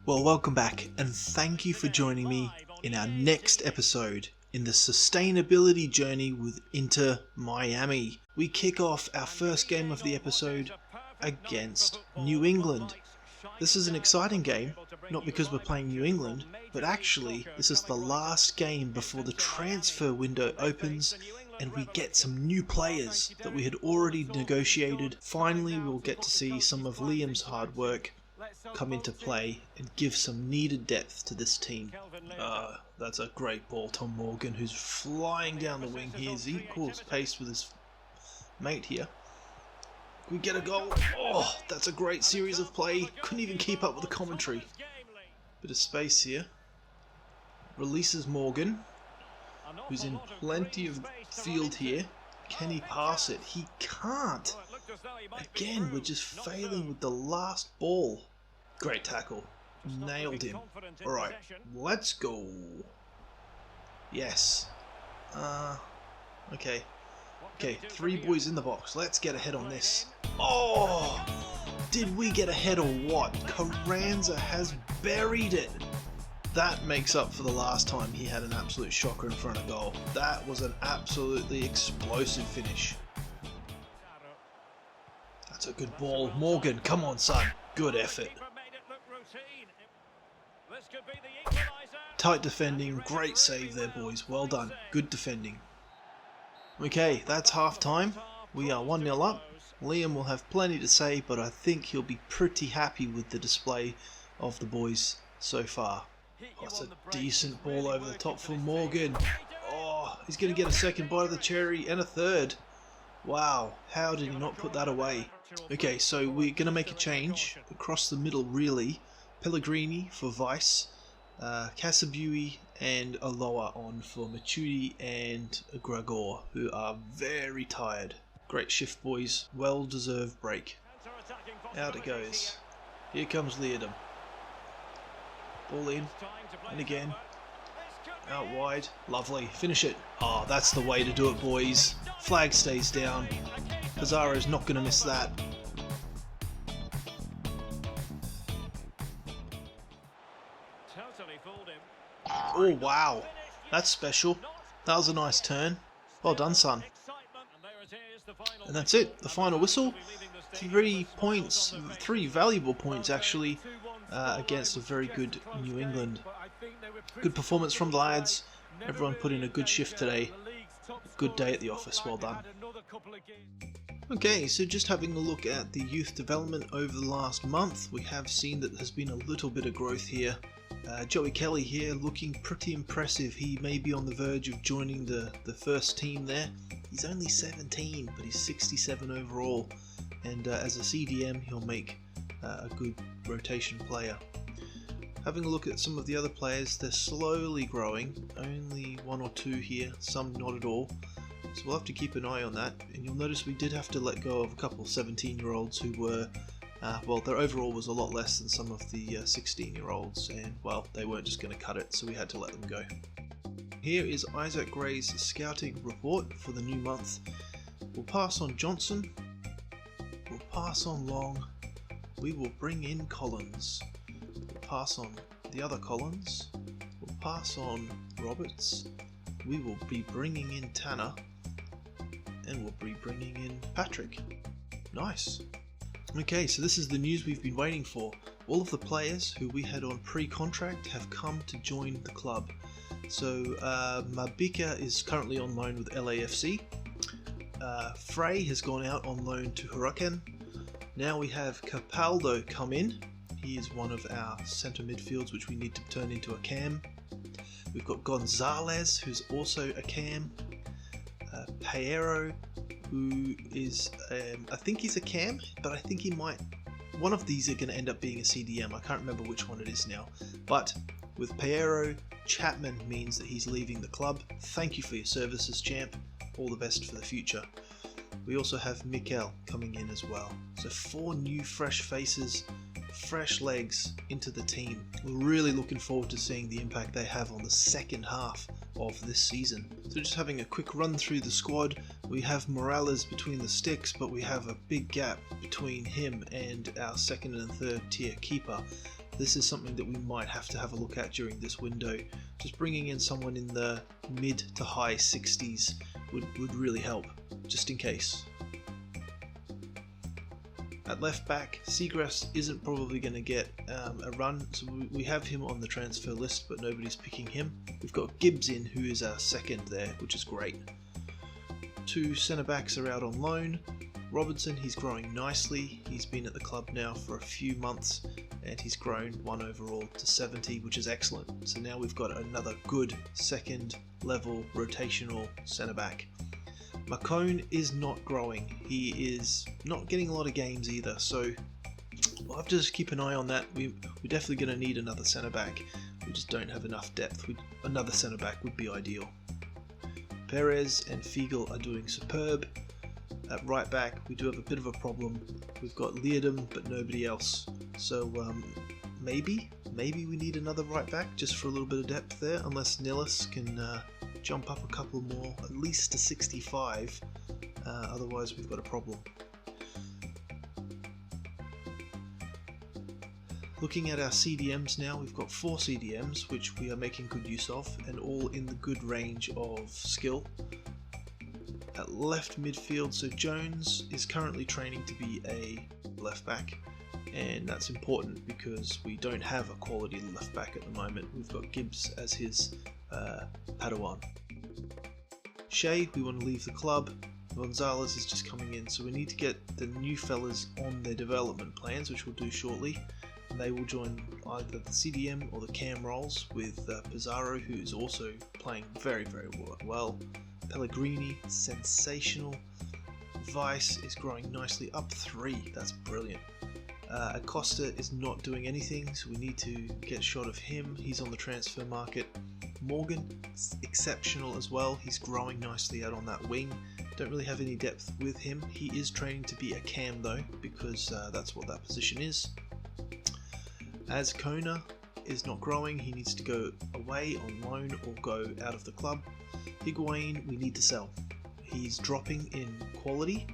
Well, welcome back and thank you for joining me in our next episode in the sustainability journey with Inter Miami. We kick off our first game of the episode against New England. This is an exciting game, not because we're playing New England, but actually this is the last game before the transfer window opens and we get some new players that we had already negotiated. Finally, we'll get to see some of Liam's hard work come into play and give some needed depth to this team. That's a great ball, Tom Morgan, who's flying down the wing here. He's equals pace with his mate here. Can we get a goal? Oh, that's a great series of play. Couldn't even keep up with the commentary. Bit of space here. Releases Morgan, who's in plenty of field here. Can he pass it? He can't. Again, we're just failing with the last ball. Great tackle. Nailed him. Alright, let's go. Yes. Okay. Okay, 3 boys in the box. Let's get ahead on this. Oh! Did we get ahead or what? Carranza has buried it. That makes up for the last time he had an absolute shocker in front of goal. That was an absolutely explosive finish. That's a good ball. Morgan, come on, son. Good effort. Tight defending. Great save there, boys. Well done. Good defending. Okay, that's half time. We are 1-0 up. Liam will have plenty to say, but I think he'll be pretty happy with the display of the boys so far. Oh, it's a decent ball over the top for Morgan. Oh, he's going to get a second bite of the cherry and a third. Wow, how did he not put that away? Okay, so we're going to make a change across the middle really. Pellegrini for Vice, Casabui and Aloha on for Machuti and Gregor, who are very tired. Great shift, boys. Well-deserved break. Out it goes. Here comes Leardom. Ball in, and again, out wide, lovely, finish it. Oh, that's the way to do it, boys. Flag stays down. Pizarro's not going to miss that. Oh, wow, that's special. That was a nice turn. Well done, son. And that's it, the final whistle. 3 points, 3 valuable points actually, against a very good New England. Good performance from the lads. Everyone put in a good shift today. Good day at the office, well done. Okay, so just having a look at the youth development over the last month, we have seen that there's been a little bit of growth here. Joey Kelly here looking pretty impressive. He may be on the verge of joining the first team there. He's only 17, but he's 67 overall. And as a CDM, he'll make a good rotation player. Having a look at some of the other players, they're slowly growing. Only 1 or 2 here, some not at all. So we'll have to keep an eye on that. And you'll notice we did have to let go of a couple of 17-year-olds who were, well, their overall was a lot less than some of the 16-year-olds. And, well, they weren't just going to cut it, so we had to let them go. Here is Isaac Gray's scouting report for the new month. We'll pass on Johnson. We'll pass on Long. We will bring in Collins. We'll pass on the other Collins. We'll pass on Roberts. We will be bringing in Tanner. And we'll be bringing in Patrick. Nice. Okay, so this is the news we've been waiting for. All of the players who we had on pre-contract have come to join the club. So Mabika is currently on loan with LAFC. Frey has gone out on loan to Huracan. Now we have Capaldo come in. He is one of our centre midfields which we need to turn into a cam. We've got Gonzalez, who's also a cam. Pereiro, who is, I think he's a cam, but I think he might, one of these are going to end up being a CDM. I can't remember which one it is now. But with Pereiro, Chapman means that he's leaving the club. Thank you for your services, champ. All the best for the future. We also have Mikel coming in as well. So 4 new fresh faces, fresh legs into the team. We're really looking forward to seeing the impact they have on the second half of this season. So just having a quick run through the squad, we have Morales between the sticks, but we have a big gap between him and our second and third tier keeper. this is something that we might have to have a look at during this window. Just bringing in someone in the mid to high 60s would really help, just in case. At left back, Seagrass isn't probably going to get a run, so we have him on the transfer list, but nobody's picking him. We've got Gibbs in, who is our second there, which is great. 2 centre backs are out on loan. Robertson, he's growing nicely. He's been at the club now for a few months, and he's grown 1 overall to 70, which is excellent. So now we've got another good second level rotational centre back. McCone is not growing. He is not getting a lot of games either, so we'll have to just keep an eye on that. We're definitely going to need another centre back. We just don't have enough depth. Another centre back would be ideal. Perez and Fiegel are doing superb. At right back, we do have a bit of a problem. We've got Leerdam, but nobody else. So maybe we need another right back just for a little bit of depth there, unless Nillis can jump up a couple more, at least to 65. Otherwise, we've got a problem. Looking at our CDMs now, we've got 4 CDMs, which we are making good use of, and all in the good range of skill. At left midfield, so Jones is currently training to be a left back, and that's important because we don't have a quality left back at the moment. We've got Gibbs as his Padawan. Shea, we want to leave the club. Gonzalez is just coming in, so we need to get the new fellas on their development plans, which we'll do shortly. And they will join either the CDM or the cam roles with Pizarro, who is also playing very, very well. Pellegrini, sensational. Vice is growing nicely, up 3, that's brilliant. Acosta is not doing anything, so we need to get a shot of him. He's on the transfer market. Morgan, exceptional as well. He's growing nicely out on that wing. Don't really have any depth with him. He is training to be a cam though, because that's what that position is. As Kona is not growing, he needs to go away on loan or go out of the club. Higuain, we need to sell. He's dropping in quality.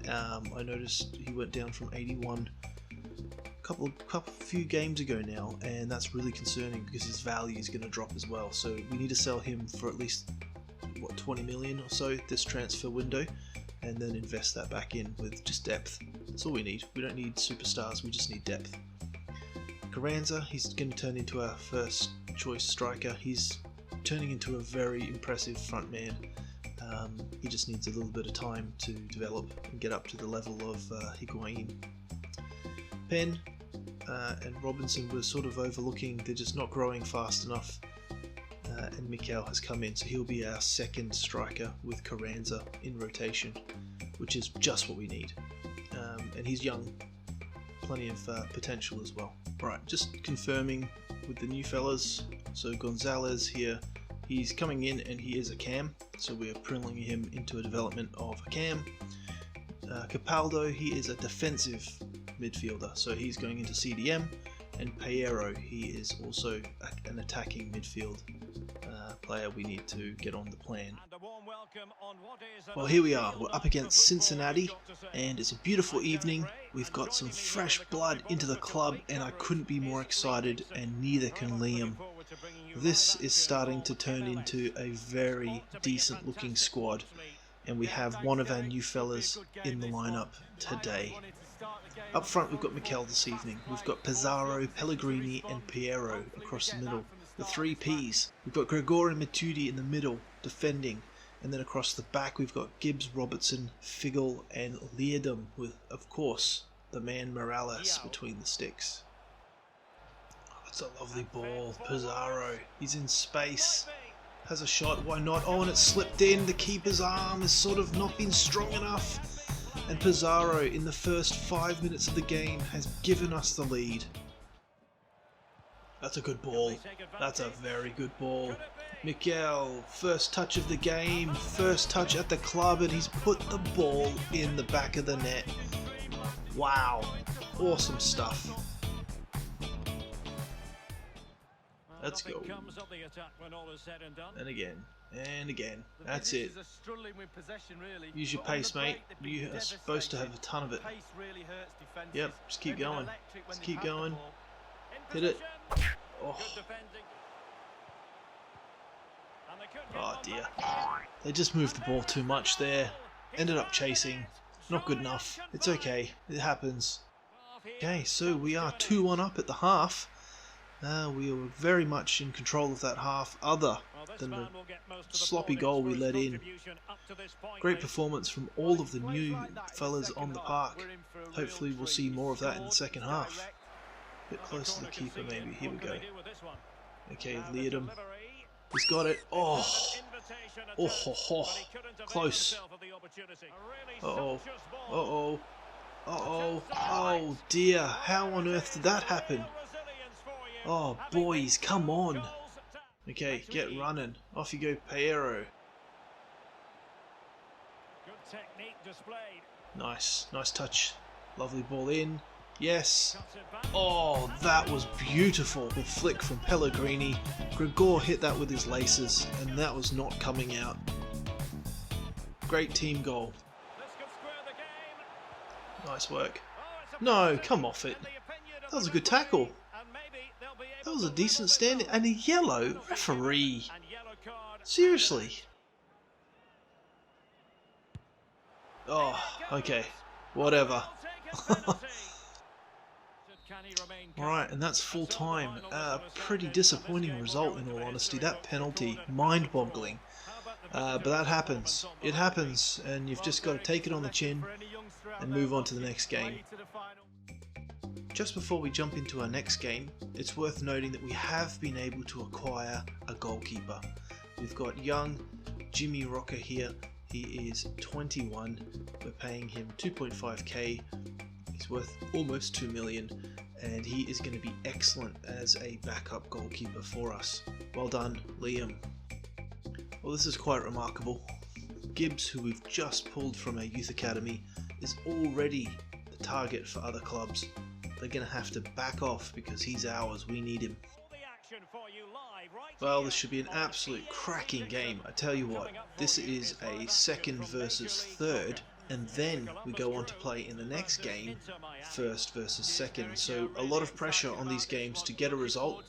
I noticed he went down from 81 few games ago now, and that's really concerning because his value is going to drop as well. So we need to sell him for at least 20 million or so this transfer window, and then invest that back in with just depth. That's all we need. We don't need superstars, we just need depth. Carranza, he's going to turn into our first choice striker. He's turning into a very impressive front man. He just needs a little bit of time to develop and get up to the level of Higuain. Penn and Robinson were sort of overlooking, they're just not growing fast enough, and Mikel has come in, so he'll be our second striker with Carranza in rotation, which is just what we need. And he's young, plenty of potential as well. Right, just confirming with the new fellas, so Gonzalez here, he's coming in and he is a cam, so we are prilling him into a development of a cam. Capaldo, he is a defensive midfielder, so he's going into CDM, and Piero, he is also an attacking midfield player we need to get on the plan. Well, here we are, we're up against Cincinnati, and it's a beautiful evening. We've got some fresh blood into the club, and I couldn't be more excited, and neither can Liam. This is starting to turn into a very decent looking squad, and we have one of our new fellas in the lineup today. Up front we've got Mikel this evening, we've got Pizarro, Pellegrini and Piero across the middle, the 3 Ps. We've got Gregor and Matuidi in the middle, defending, and then across the back we've got Gibbs, Robertson, Fiegel and Leerdam, with, of course, the man Morales between the sticks. Oh, that's a lovely ball. Pizarro, he's in space, has a shot, why not? Oh, and it slipped in, the keeper's arm has sort of not been strong enough. And Pizarro, in the first 5 minutes of the game, has given us the lead. That's a good ball. That's a very good ball. Mikel, first touch of the game, first touch at the club, and he's put the ball in the back of the net. Wow. Awesome stuff. Let's go. And again. And again. That's it. Use your pace, mate. You are supposed to have a ton of it. Yep, just keep going. Just keep going. Hit it. Oh. Oh dear. They just moved the ball too much there. Ended up chasing. Not good enough. It's okay. It happens. Okay, so we are 2-1 up at the half. We were very much in control of that half, other than the sloppy goal we let in. Great performance from all of the new fellas on the park. Hopefully we'll see more of that in the second half. A bit close to the keeper maybe. Here we go. Okay, Leadham. He's got it. Oh! Oh, ho, ho. Close. Uh-oh. Uh-oh. Uh-oh. Oh dear. How on earth did that happen? Oh, boys, come on. Okay, get running. Off you go, Pereiro. Nice. Nice touch. Lovely ball in. Yes. Oh, that was beautiful. The flick from Pellegrini. Gregor hit that with his laces, and that was not coming out. Great team goal. Nice work. No, come off it. That was a good tackle. That was a decent stand, and a yellow referee. Seriously. Oh, okay. Whatever. Alright, and that's full time. Pretty disappointing result in all honesty. That penalty, mind-boggling. But that happens. It happens, and you've just got to take it on the chin and move on to the next game. Just before we jump into our next game, it's worth noting that we have been able to acquire a goalkeeper. We've got young Jimmy Rocker here. He is 21. We're paying him 2.5k. He's worth almost 2 million, and he is going to be excellent as a backup goalkeeper for us. Well done, Liam. Well, this is quite remarkable. Gibbs, who we've just pulled from our youth academy, is already the target for other clubs. They're going to have to back off because he's ours. We need him. Well, this should be an absolute cracking game. I tell you what, this is a second versus third, and then we go on to play in the next game, first versus second. So a lot of pressure on these games to get a result.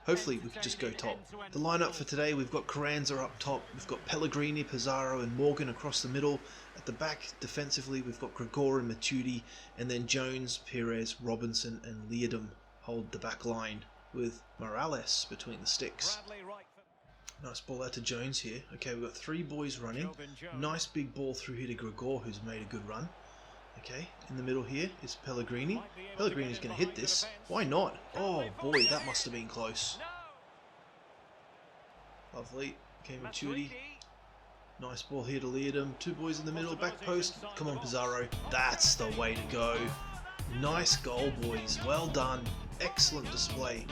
Hopefully we can just go top. The lineup for today, we've got Carranza up top, we've got Pellegrini, Pizarro and Morgan across the middle. At the back, defensively, we've got Gregor and Matuidi, and then Jones, Perez, Robinson and Leadham hold the back line, with Morales between the sticks. Nice ball out to Jones here. Okay, we've got three boys running. Nice big ball through here to Gregor, who's made a good run. Okay, in the middle here is Pellegrini. Pellegrini's going to hit this. Why not? Oh boy, that must have been close. Lovely. Okay, Matuidi. Nice ball here to Leadham. Two boys in the middle, back post. Come on, Pizarro. That's the way to go. Nice goal, boys. Well done. Excellent display.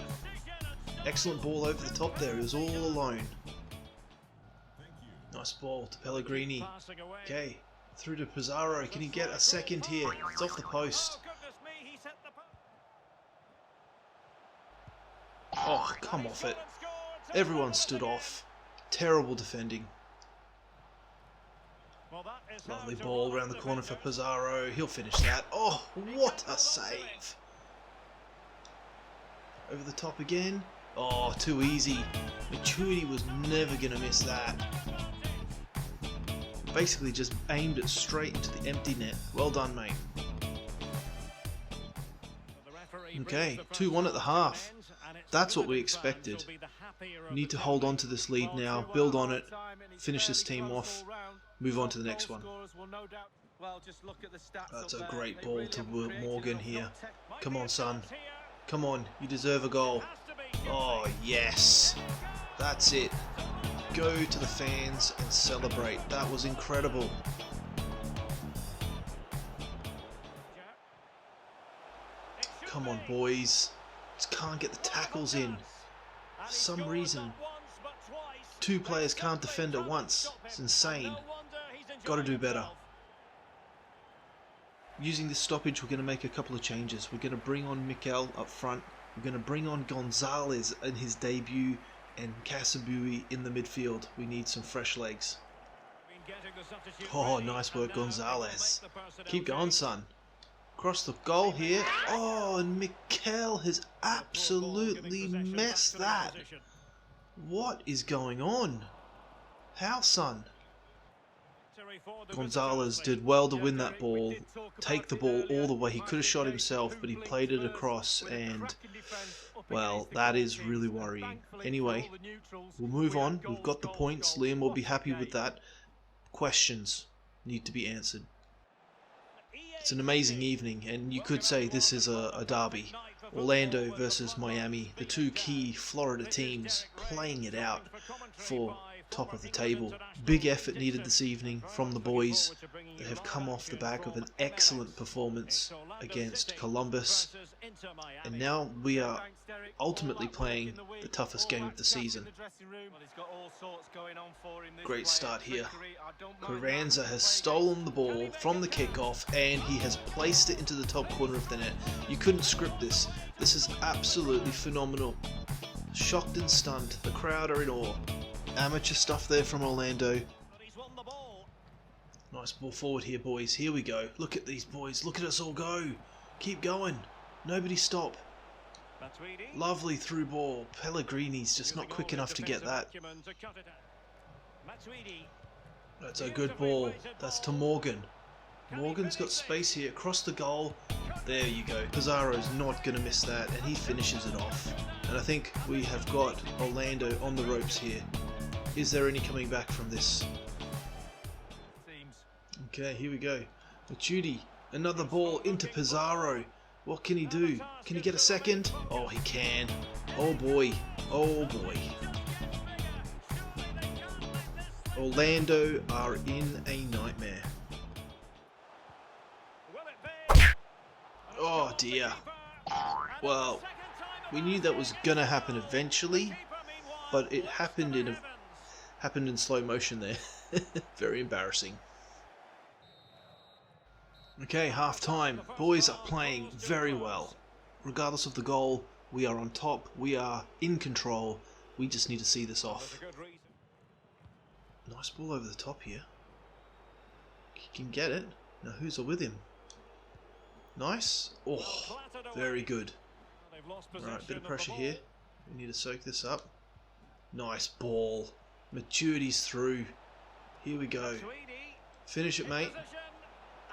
Excellent ball over the top there. He was all alone. Nice ball to Pellegrini. Okay, through to Pizarro. Can he get a second here? It's off the post. Oh, come off it. Everyone stood off. Terrible defending. Lovely ball around the corner for Pizarro. He'll finish that. Oh, what a save. Over the top again. Oh, too easy. Matuidi was never going to miss that. Basically just aimed it straight into the empty net. Well done, mate. Okay, 2-1 at the half. That's what we expected. We need to hold on to this lead now, build on it, finish this team off, move on to the next one. That's a great ball to Morgan here. Come on, son. Come on, you deserve a goal. Oh, yes. That's it. Go to the fans and celebrate. That was incredible. Come on, boys. Just can't get the tackles in. For some reason, two players can't defend at once. It's insane. Got to do better. Using this stoppage, we're going to make a couple of changes. We're going to bring on Mikel up front. We're going to bring on Gonzalez in his debut and Casabui in the midfield. We need some fresh legs. Oh, nice work, Gonzalez. Keep going, son. Across the goal here. Oh, and Mikel has absolutely messed that. What is going on? How, son? Gonzalez did well to win that ball, take the ball all the way. He could have shot himself, but he played it across, and, well, that is really worrying. Anyway, we'll move on. We've got the points. Liam will be happy with that. Questions need to be answered. It's an amazing evening, and you could say this is a derby. Orlando versus Miami, the two key Florida teams playing it out for top of the table. Big effort needed this evening from the boys. They have come off the back of an excellent performance against Columbus, and now we are ultimately playing the toughest game of the season. Great start here. Carranza has stolen the ball from the kickoff and he has placed it into the top corner of the net. You couldn't script this. This is absolutely phenomenal. Shocked and stunned. The crowd are in awe. Amateur stuff there from Orlando. Nice ball forward here, boys. Here we go. Look at these boys. Look at us all go. Keep going. Nobody stop. Lovely through ball. Pellegrini's just not quick enough to get that. That's a good ball. That's to Morgan. Morgan's got space here across the goal. There you go. Pizarro's not going to miss that, and he finishes it off. And I think we have got Orlando on the ropes here. Is there any coming back from this? Okay, here we go. Matuidi, another ball into Pizarro. What can he do? Can he get a second? Oh, he can. Oh boy. Oh boy. Orlando are in a nightmare. Oh dear. Well, we knew that was gonna happen eventually, but it happened in slow motion there. Very embarrassing. Okay, half time. Boys are playing very well. Regardless of the goal, we are on top. We are in control. We just need to see this off. Nice ball over the top here. He can get it. Now who's with him? Nice. Oh, very good. Alright, bit of pressure here. We need to soak this up. Nice ball. Maturity's through. Here we go. Finish it, mate.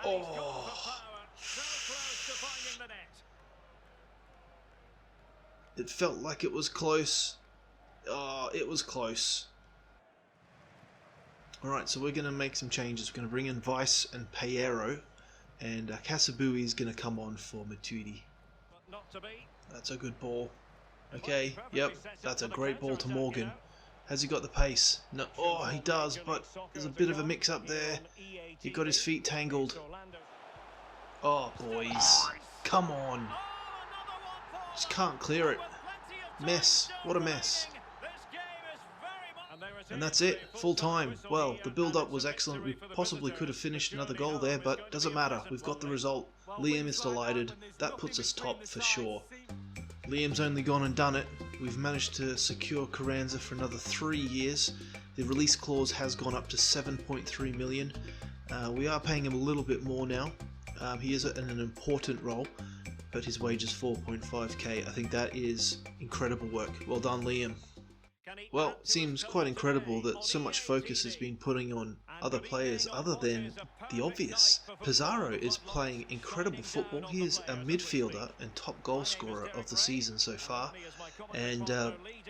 Oh. It felt like it was close. Oh, it was close. Alright, so we're going to make some changes. We're going to bring in Vice and Payero, and Casabui is going to come on for Matuidi. That's a good ball. Okay, yep, that's a great ball to Morgan. Has he got the pace? No. Oh, he does, but there's a bit of a mix-up there. He got his feet tangled. Oh, boys. Come on. Just can't clear it. Mess. What a mess. And that's it. Full time. Well, the build-up was excellent. We possibly could have finished another goal there, but doesn't matter. We've got the result. Liam is delighted. That puts us top for sure. Liam's only gone and done it. We've managed to secure Carranza for another 3 years. The release clause has gone up to 7.3 million. We are paying him a little bit more now. He is in an important role, but his wage is 4.5k. I think that is incredible work. Well done, Liam. Well, it seems quite incredible that so much focus has been putting on other players other than the obvious. Pizarro is playing incredible football. He is a midfielder and top goal scorer of the season so far, and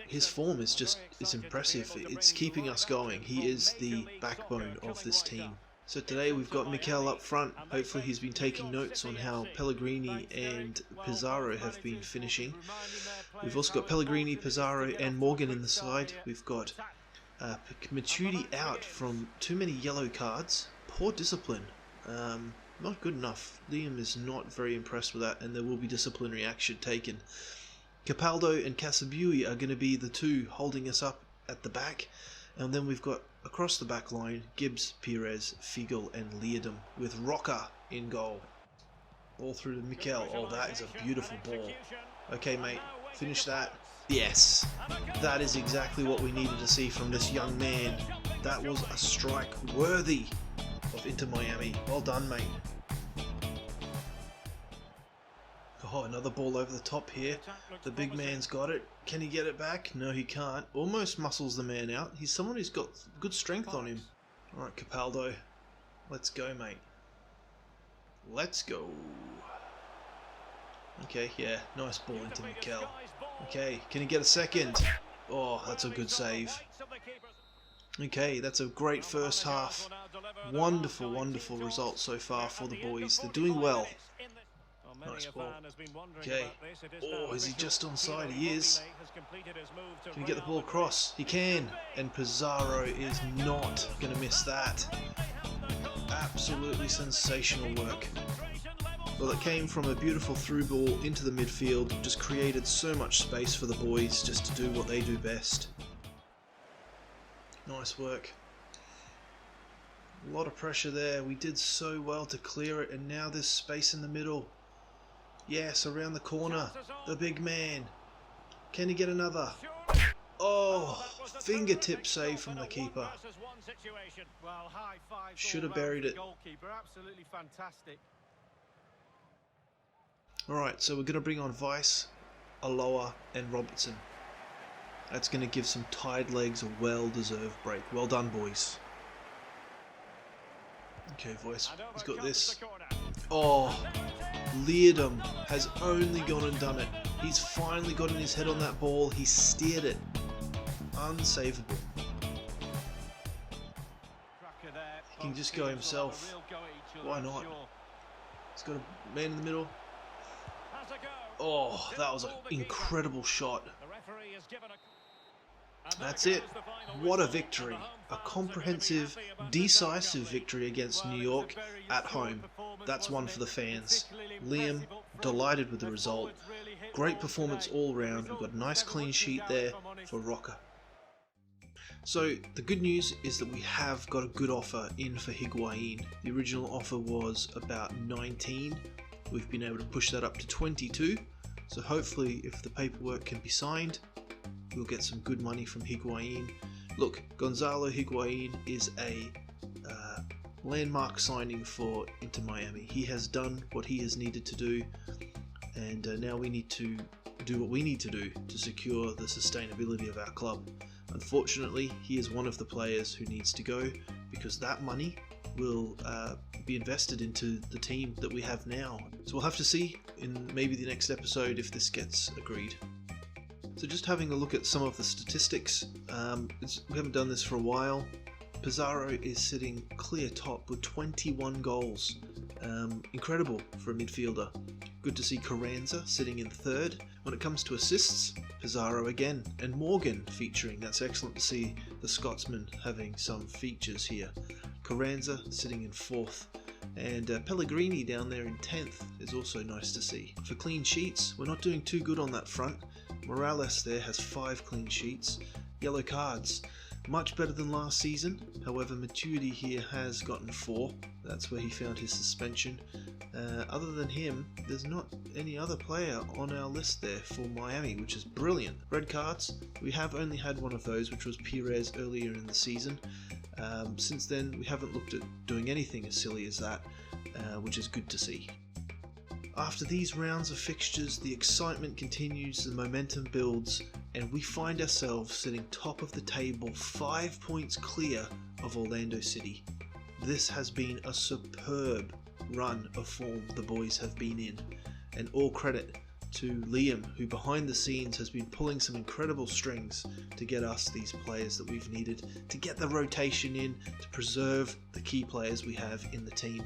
his form is impressive. It's keeping us going. He is the backbone of this team. So today we've got Mikel up front. Hopefully he's been taking notes on how Pellegrini and Pizarro have been finishing. We've also got Pellegrini, Pizarro and Morgan in the side. We've got Matuidi out from too many yellow cards. Poor discipline. Not good enough. Liam is not very impressed with that, and there will be disciplinary action taken. Capaldo and Casabui are going to be the two holding us up at the back. And then we've got across the back line Gibbs, Perez, Fiegel and Leerdam with Rocker in goal. All through to Mikel. Oh, that is a beautiful ball. Okay, mate, finish that. Yes, that is exactly what we needed to see from this young man. That was a strike worthy of Inter Miami. Well done, mate. Oh, another ball over the top here. The big man's got it. Can he get it back? No, he can't. Almost muscles the man out. He's someone who's got good strength on him. Alright, Capaldo. Let's go, mate. Let's go. Okay, yeah. Nice ball into Mikel. Okay, can he get a second? Oh, that's a good save. Okay, that's a great first half. Wonderful, wonderful result so far for the boys. They're doing well. Nice ball. Okay. Oh, is he just onside? He is. Can he get the ball across? He can. And Pizarro is not going to miss that. Absolutely sensational work. Well, it came from a beautiful through ball into the midfield. Just created so much space for the boys just to do what they do best. Nice work. A lot of pressure there. We did so well to clear it, and now there's space in the middle. Yes, around the corner. The big man. Can he get another? Oh, fingertip save from the keeper. Should have buried it. Alright, so we're going to bring on Weiss, Aloha and Robertson. That's going to give some tired legs a well-deserved break. Well done, boys. Okay, Weiss, he's got this. Oh, Leardom has only gone and done it. He's finally gotten his head on that ball. He steered it. Unsavable. He can just go himself. Why not? He's got a man in the middle. Oh, that was an incredible shot. That's it. What a victory. A comprehensive, decisive victory against New York at home. That's one for the fans. Liam, delighted with the result. Great performance all round. We've got a nice clean sheet there for Rocker. So the good news is that we have got a good offer in for Higuain. The original offer was about 19. We've been able to push that up to 22. So hopefully, if the paperwork can be signed, we'll get some good money from Higuain. Look, Gonzalo Higuain is a landmark signing for Inter Miami. He has done what he has needed to do, and now we need to do what we need to do to secure the sustainability of our club. Unfortunately, he is one of the players who needs to go, because that money will be invested into the team that we have now. So we'll have to see in maybe the next episode if this gets agreed. So just having a look at some of the statistics, we haven't done this for a while. Pizarro is sitting clear top with 21 goals. Incredible for a midfielder. Good to see Carranza sitting in third. When it comes to assists, Pizarro again, and Morgan featuring. That's excellent to see the Scotsman having some features here. Carranza sitting in fourth, and Pellegrini down there in 10th is also nice to see. For clean sheets, we're not doing too good on that front. Morales there has 5 clean sheets. Yellow cards, much better than last season. However, Maturity here has gotten 4. That's where he found his suspension. Other than him, there's not any other player on our list there for Miami, which is brilliant. Red cards, we have only had one of those, which was Pires earlier in the season. Since then, we haven't looked at doing anything as silly as that, which is good to see. After these rounds of fixtures, the excitement continues, the momentum builds, and we find ourselves sitting top of the table, 5 points clear of Orlando City. This has been a superb run of form the boys have been in, and all credit to Liam, who behind the scenes has been pulling some incredible strings to get us these players that we've needed, to get the rotation in, to preserve the key players we have in the team.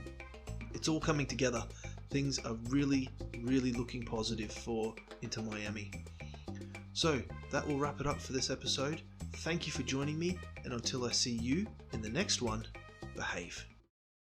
It's all coming together. Things are really, really looking positive for Inter Miami. So that will wrap it up for this episode. Thank you for joining me, and until I see you in the next one, behave.